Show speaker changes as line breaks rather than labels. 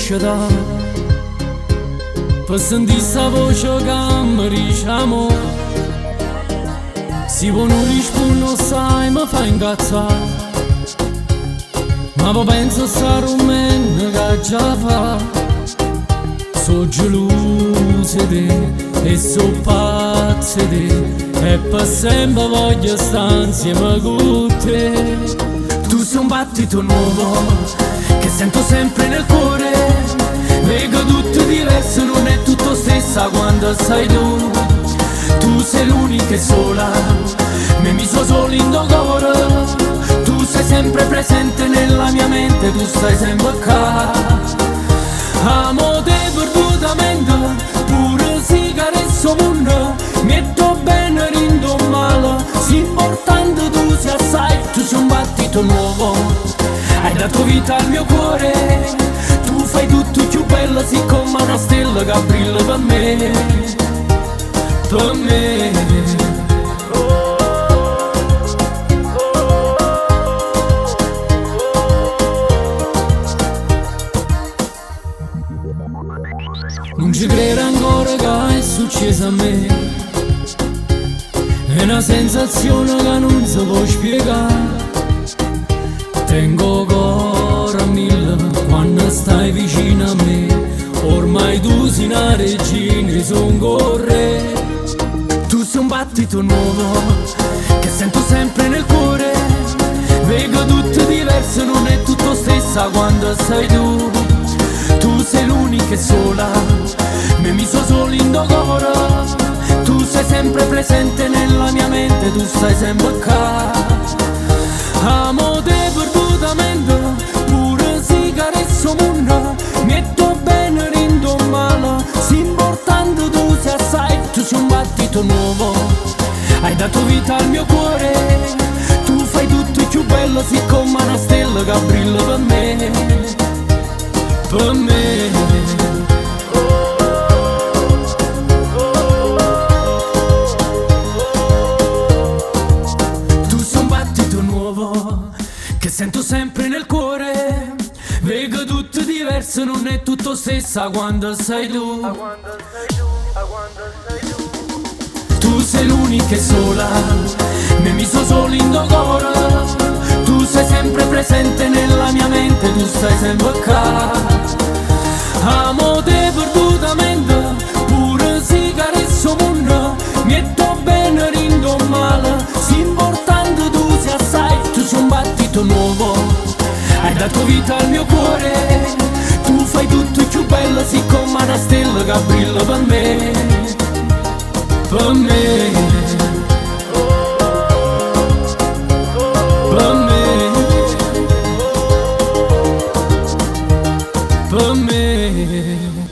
crescita, per sentire sta voce che mi dice amore. Se vuoi non rispondo sai mi fa incazzare, ma poi penso a sta rumena che già fa. So gelosa di te e so pazza di te, e per sempre voglio stare insieme con te. Tu sei un battito nuovo che sento sempre nel cuore, vedo tutto diverso, non è tutto stessa quando sei tu. Tu sei l'unica e sola, mi so solo in cuore. Tu sei sempre presente nella mia mente, tu stai sempre qua. Amo te perdutamente, pure se caresso mondo, metto bene, rindo male, si importante tu sia assai. Tu sei un battito nuovo, hai dato vita al mio cuore, tu fai tutto più bello, sì come una stella che brilla per me, per me. Non ci credo ancora che è successo a me, è una sensazione che non si può spiegare. Tengo cuore a mille quando stai vicino a me, ormai tu sei una regina, son con re. Tu sei un battito nuovo che sento sempre nel cuore, vedo tutto diverso, non è tutto stessa quando sei tu. Tu sei l'unica e sola, mi so solo in cuore. Tu sei sempre presente nella mia mente, tu stai sempre qua. Amo te perdutamente, pure se caresso mondo, metto bene, rindo male, si importante tu sei assai. Tu sei un battito nuovo, hai dato vita al mio cuore, tu fai tutto più bello, sì come una stella che brilla per me, per me. Tu sei un battito nuovo che sento sempre nel cuore, vedo tutto diverso, non è tutto stessa quando sei tu. Tu sei l'unica e sola, mi so solo in cuore. Tu sei sempre presente nella mia mente, tu stai sempre qua. Amo te perdutamente, pure se caresso mondo, metto bene, rindo male, si importante tu sia assai. Tu sei un battito nuovo, hai dato vita al mio cuore, tu fai tutto più bello, sì come una stella che brilla per me, per me, per me, per me.